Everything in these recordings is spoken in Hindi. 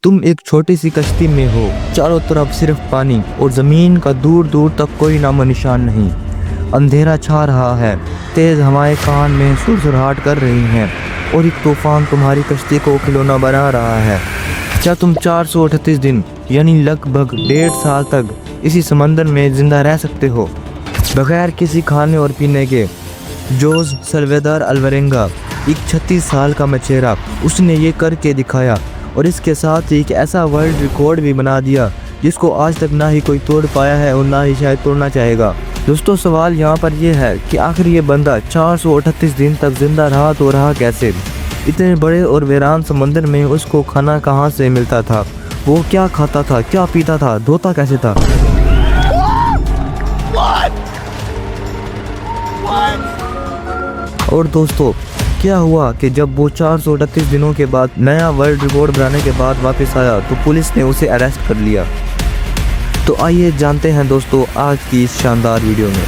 तुम एक छोटी सी कश्ती में हो, चारों तरफ सिर्फ पानी और ज़मीन का दूर दूर तक कोई नामो निशान नहीं। अंधेरा छा रहा है, तेज़ हवाएं कान में सुरसुराहट कर रही हैं और एक तूफान तुम्हारी कश्ती को खिलौना बना रहा है। क्या तुम 438 दिन यानी लगभग 1.5 साल तक इसी समंदर में ज़िंदा रह सकते हो बगैर किसी खाने और पीने के? जोस सल्वादोर अल्वारेंगा, एक 36 साल का मछेरा, उसने ये करके दिखाया और इसके साथ ही एक ऐसा वर्ल्ड रिकॉर्ड भी बना दिया जिसको आज तक ना ही कोई तोड़ पाया है और ना ही शायद तोड़ना चाहेगा। दोस्तों, सवाल यहाँ पर यह है कि आखिर ये बंदा 438 दिन तक जिंदा रहा तो रहा कैसे? इतने बड़े और वीरान समंदर में उसको खाना कहाँ से मिलता था? वो क्या खाता था, क्या पीता था, धोता कैसे था? और दोस्तों, क्या हुआ कि जब वो 438 दिनों के बाद नया वर्ल्ड रिकॉर्ड बनाने के बाद वापस आया तो पुलिस ने उसे अरेस्ट कर लिया। तो आइए जानते हैं दोस्तों आज की इस शानदार वीडियो में।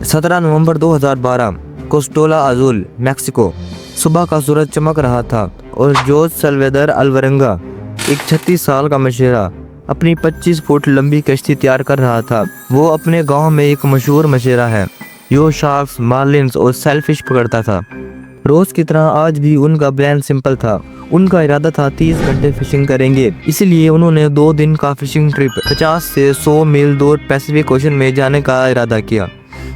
सत्रह नवंबर 2012 कोस्टोला अज़ुल, मैक्सिको। सुबह का सूरज चमक रहा था और जोस सल्वादोर अल्वारेंगा, एक 36 साल का मछेरा, अपनी 25 फुट लंबी कश्ती तैयार कर रहा था। वो अपने गांव में एक मशहूर मछेरा है जो शार्क्स, मार्लिन्स और सेलफिश पकड़ता था। रोज की तरह आज भी उनका प्लान सिंपल था। उनका इरादा था 30 घंटे फिशिंग करेंगे, इसलिए उन्होंने 2 दिन का फिशिंग ट्रिप 50 से 100 मील दूर पैसिफिक ओशन में जाने का इरादा किया।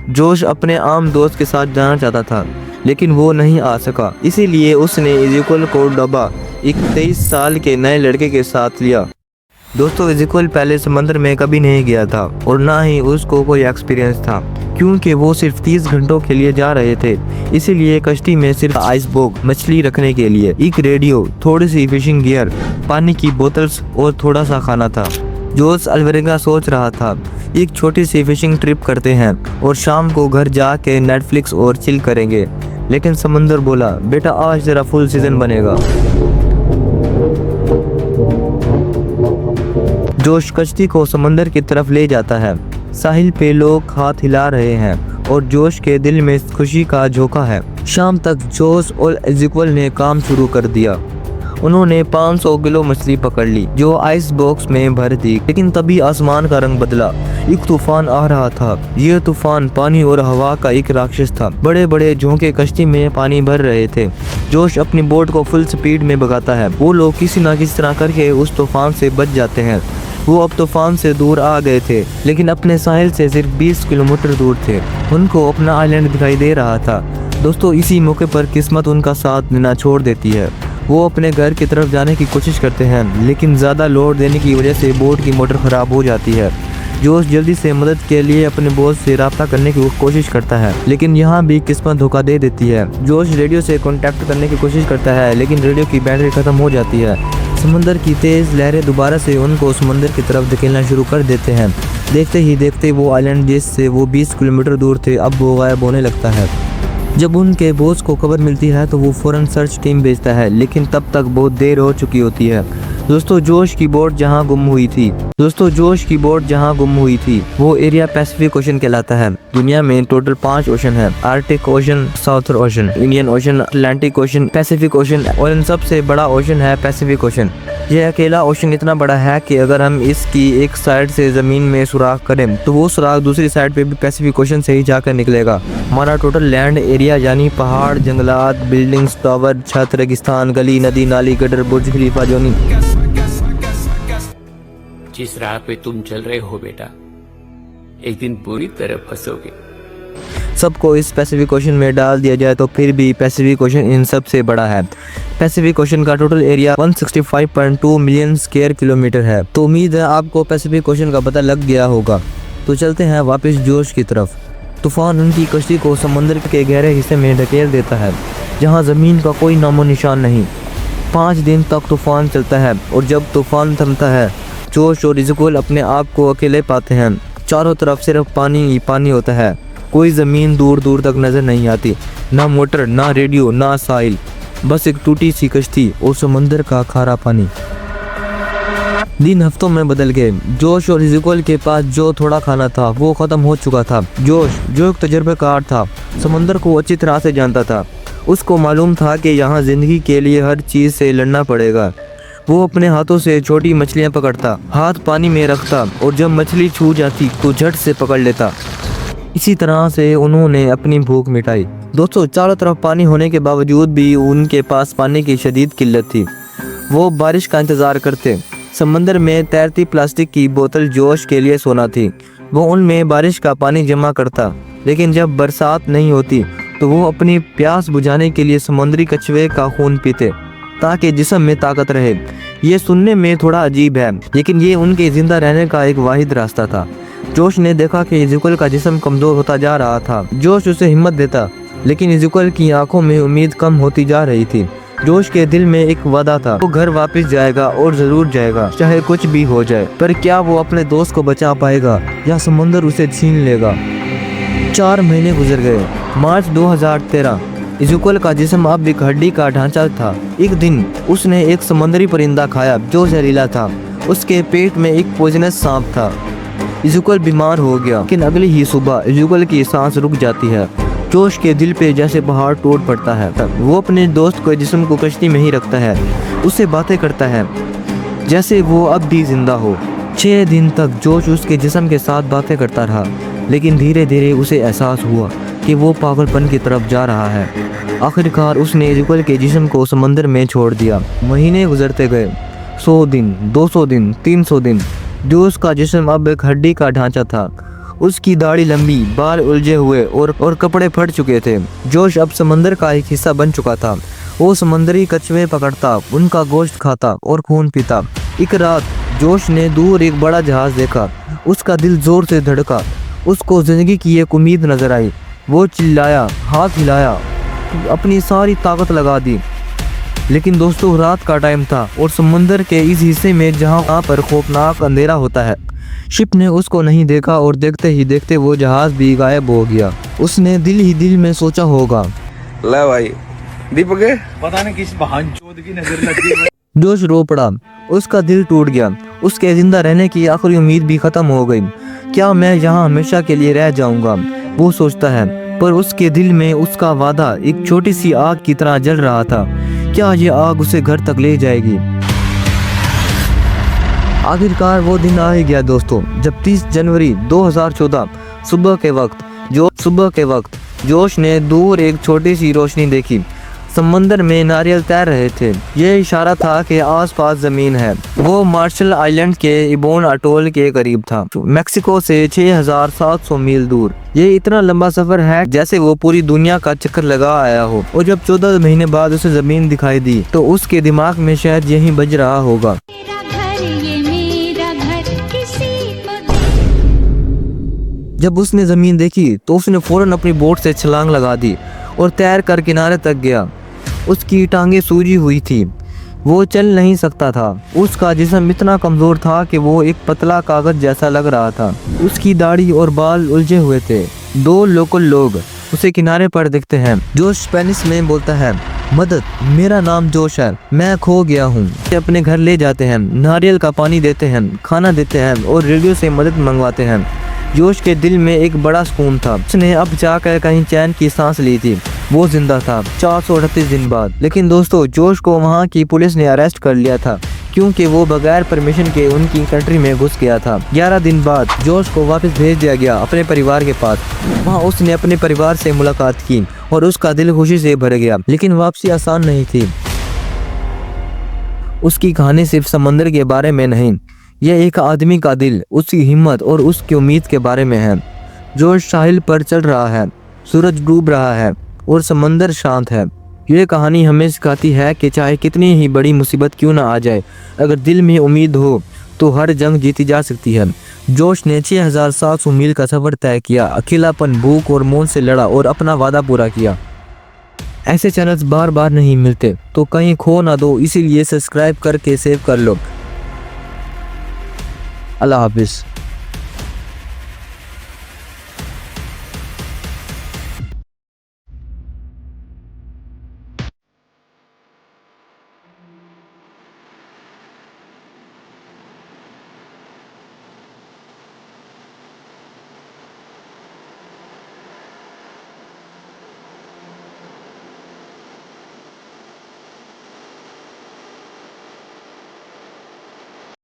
जोश अपने आम दोस्त के साथ जाना चाहता था लेकिन वो नहीं आ सका, इसीलिए उसने इज़ेकियल कोर्डोबा, एक 23 साल के नए लड़के के साथ लिया। दोस्तों, इज़ेकियल पहले समंदर में कभी नहीं गया था और ना ही उसको कोई एक्सपीरियंस था क्योंकि वो सिर्फ 30 घंटों के लिए जा रहे थे। इसीलिए कश्ती में सिर्फ आइसबर्ग, मछली रखने के लिए एक रेडियो, थोड़ी सी फिशिंग गियर, पानी की बोतल्स और थोड़ा सा खाना था। जोस अल्वारेंगा सोच रहा था एक छोटी सी फिशिंग ट्रिप करते हैं और शाम को घर जाके नेटफ्लिक्स और चिल करेंगे। लेकिन समंदर बोला, बेटा आज तेरा फुल सीजन बनेगा। जोश कश्ती को समंदर की तरफ ले जाता है। साहिल पे लोग हाथ हिला रहे हैं और जोश के दिल में खुशी का झोंका है। शाम तक जोश और इज़ेकियल ने काम शुरू कर दिया। उन्होंने 500 किलो मछली पकड़ ली जो आइस बॉक्स में भर दी। लेकिन तभी आसमान का रंग बदला, एक तूफान आ रहा था। यह तूफान पानी और हवा का एक राक्षस था। बड़े बड़े झोंके कश्ती में पानी भर रहे थे। जोश अपनी बोट को फुल स्पीड में भगाता है। वो लोग किसी न किसी तरह करके उस तूफान से बच जाते हैं। वो अब तूफान से दूर आ गए थे लेकिन अपने साहिल से सिर्फ 20 किलोमीटर दूर थे। उनको अपना आइलैंड दिखाई दे रहा था। दोस्तों, इसी मौके पर किस्मत उनका साथ देना छोड़ देती है। वो अपने घर की तरफ जाने की कोशिश करते हैं लेकिन ज़्यादा लोड देने की वजह से बोट की मोटर ख़राब हो जाती है। जोश जल्दी से मदद के लिए अपने बॉस से रब्ता करने की कोशिश करता है लेकिन यहाँ भी किस्मत धोखा दे देती है। जोश रेडियो से कांटेक्ट करने की कोशिश करता है लेकिन रेडियो की बैटरी ख़त्म हो जाती है। समंदर की तेज़ लहरें दोबारा से उनको समंदर की तरफ धकेलना शुरू कर देते हैं। देखते ही देखते वो आइलैंड जिससे वो 20 किलोमीटर दूर थे अब वो गायब होने लगता है। जब उनके बॉस को खबर मिलती है तो वो फ़ौरन सर्च टीम भेजता है लेकिन तब तक बहुत देर हो चुकी होती है। दोस्तों, जोश की बोट जहां गुम हुई थी वो एरिया पैसिफिक ओशन कहलाता है। दुनिया में टोटल 5 ओशन है, Arctic ocean, southern ocean, Indian ocean, Atlantic ocean, Pacific ocean और इन सबसे बड़ा ओशन है पैसिफिक ओशन। यह अकेला ओशन इतना बड़ा है कि अगर हम इसकी एक साइड से ज़मीन में सुराख करें तो वो सुराख दूसरी साइड पे भी पैसिफिक ओशन से ही जाकर निकलेगा। हमारा टोटल लैंड एरिया यानी पहाड़, जंगलात, बिल्डिंग्स, टावर, छत, रेगिस्तान, गली, नदी, नाली, गटर, बुर्ज खलीफा, जोनी। जिस राह पे तुम चल रहे हो बेटा, एक दिन पूरी तरह फंसोगे। सबको इस पैसिफिक ओशन में डाल दिया जाए तो फिर भी पैसिफिक ओशन इन सब से बड़ा है। पैसिफिक ओशन का total area 165.2 million square kilometre है। तो उम्मीद है आपको पैसिफिक ओशन का पता लग गया होगा। तो चलते हैं वापस जोश की तरफ। तूफान उनकी कश्ती को समंदर के गहरे हिस्से में ढकेल देता है जहाँ ज़मीन का कोई नामो निशान नहीं। 5 दिन तक तूफान चलता है और जब तूफान थमता है जोश और इज़ेकियल अपने आप को अकेले पाते हैं। चारों तरफ सिर्फ पानी ही पानी होता है। कोई ज़मीन दूर दूर तक नज़र नहीं आती, ना मोटर, ना रेडियो, ना साहिल, बस एक टूटी सी कश्ती और समंदर का खारा पानी। दिन हफ्तों में बदल गए। जोश और इज़ेकिएल के पास जो थोड़ा खाना था वो ख़त्म हो चुका था। जोश जो एक तजुर्बेकार था, समंदर को अच्छी तरह से जानता था। उसको मालूम था कि यहाँ ज़िंदगी के लिए हर चीज़ से लड़ना पड़ेगा। वो अपने हाथों से छोटी मछलियाँ पकड़ता, हाथ पानी में रखता और जब मछली छू जाती तो झट से पकड़ लेता। इसी तरह से उन्होंने अपनी भूख मिटाई। दोस्तों, चारों तरफ पानी होने के बावजूद भी उनके पास पानी की शदीद किल्लत थी। वो बारिश का इंतज़ार करते। समंदर में तैरती प्लास्टिक की बोतल जोश के लिए सोना थी। वो उनमें बारिश का पानी जमा करता, लेकिन जब बरसात नहीं होती तो वो अपनी प्यास बुझाने के लिए समुद्री कछुए का खून पीते ताकि जिस्म में ताकत रहे। ये सुनने में थोड़ा अजीब है, लेकिन ये उनके ज़िंदा रहने का एक वाहिद रास्ता था। जोश ने देखा कि इज़ेकिएल का जिस्म कमज़ोर होता जा रहा था। जोश उसे हिम्मत देता, लेकिन इज़ेकिएल की आंखों में उम्मीद कम होती जा रही थी। जोश के दिल में एक वादा था, वो घर वापस जाएगा और ज़रूर जाएगा, चाहे कुछ भी हो जाए। पर क्या वो अपने दोस्त को बचा पाएगा या समुंदर उसे छीन लेगा? 4 महीने गुजर गए। मार्च 2013। इज़ेकिएल का जिस्म अब एक हड्डी का ढांचा था। एक दिन उसने एक समुद्री परिंदा खाया जो जहरीला था। उसके पेट में एक पॉइजनस सांप था। इज़ेकिएल बीमार हो गया, लेकिन अगली ही सुबह इज़ेकिएल की सांस रुक जाती है। जोश के दिल पे जैसे पहाड़ टूट पड़ता है। वो अपने दोस्त को जिस्म को कश्ती में ही रखता है, उससे बातें करता है जैसे वो अब भी जिंदा हो। 6 दिन तक जोश उसके जिस्म के साथ बातें करता रहा, लेकिन धीरे धीरे उसे एहसास हुआ कि वो पागलपन की तरफ जा रहा है। आखिरकार उसने इज़ेकिएल के जिस्म को समंदर में छोड़ दिया। महीने गुजरते गए। 100 दिन, 200 दिन, 300 दिन। जोश का जिस्म अब एक हड्डी का ढांचा था। उसकी दाढ़ी लंबी, बाल उलझे हुए और कपड़े फट चुके थे। जोश अब समंदर का एक हिस्सा बन चुका था। वो समंदरी कछुए पकड़ता, उनका गोश्त खाता और खून पीता। एक रात जोश ने दूर एक बड़ा जहाज देखा। उसका दिल जोर से धड़का। उसको जिंदगी की एक उम्मीद नजर आई। वो चिल्लाया, हाथ हिलाया, अपनी सारी ताकत लगा दी। लेकिन दोस्तों, रात का टाइम था और समुंदर के इस हिस्से में जहां पर खौफनाक अंधेरा होता है। शिप ने उसको नहीं देखा और देखते ही देखते वो जहाज भी गायब हो गया। उसने दिल ही दिल में सोचा होगा, ले भाई दीपक है? पता नहीं किस बहानचोद की नजर लग गई। जोश रो पड़ा। उसका दिल टूट गया। उसके जिंदा रहने की आखिरी उम्मीद भी खत्म हो गई। क्या मैं यहाँ हमेशा के लिए रह जाऊंगा? वो सोचता है, पर उसके दिल में उसका वादा एक छोटी सी आग की तरह जल रहा था। क्या ये आग उसे घर तक ले जाएगी? आखिरकार वो दिन आ ही गया दोस्तों, जब 30 जनवरी 2014 सुबह के वक्त जोश ने दूर एक छोटी सी रोशनी देखी। समंदर में नारियल तैर रहे थे। ये इशारा था कि आसपास जमीन है। वो मार्शल आइलैंड के इबोन अटोल के करीब था, मेक्सिको से 6700 मील दूर। ये इतना लंबा सफर है जैसे वो पूरी दुनिया का चक्कर लगा आया हो। और जब 14 महीने बाद उसे जमीन दिखाई दी तो उसके दिमाग में शायद यही बज रहा होगा, जब उसने ज़मीन देखी तो उसने फ़ौरन अपनी बोट से छलांग लगा दी और तैर कर किनारे तक गया। उसकी टांगें सूजी हुई थी, वो चल नहीं सकता था। उसका जिस्म इतना कमज़ोर था कि वो एक पतला कागज़ जैसा लग रहा था। उसकी दाढ़ी और बाल उलझे हुए थे। 2 लोकल लोग उसे किनारे पर देखते हैं। जोश स्पेनिश में बोलता है, मदद, मेरा नाम जोश है, मैं खो गया हूँ। अपने घर ले जाते हैं, नारियल का पानी देते हैं, खाना देते हैं और रेडियो से मदद मंगवाते हैं। जोश के दिल में एक बड़ा सुकून था। उसने अब जाकर कहीं चैन की सांस ली थी। वो जिंदा था 438 दिन बाद। लेकिन दोस्तों, जोश को वहाँ की पुलिस ने अरेस्ट कर लिया था क्योंकि वो बगैर परमिशन के उनकी कंट्री में घुस गया था। 11 दिन बाद जोश को वापस भेज दिया गया अपने परिवार के पास। वहाँ उसने अपने परिवार से मुलाकात की और उसका दिल खुशी से भर गया। लेकिन वापसी आसान नहीं थी। उसकी कहानी सिर्फ समंदर के बारे में नहीं, यह एक आदमी का दिल, उसकी हिम्मत और उसकी उम्मीद के बारे में है। जोश साहिल पर चल रहा है, सूरज डूब रहा है और समंदर शांत है। ये कहानी हमें सिखाती है कि चाहे कितनी ही बड़ी मुसीबत क्यों ना आ जाए, अगर दिल में उम्मीद हो तो हर जंग जीती जा सकती है। जोश ने 6700 मील का सफर तय किया, अकेलापन, भूख और मौत से लड़ा और अपना वादा पूरा किया। ऐसे चैनल्स बार बार नहीं मिलते, तो कहीं खो ना दो, इसीलिए सब्सक्राइब करके सेव कर लो। अल्लाह हाफिज़।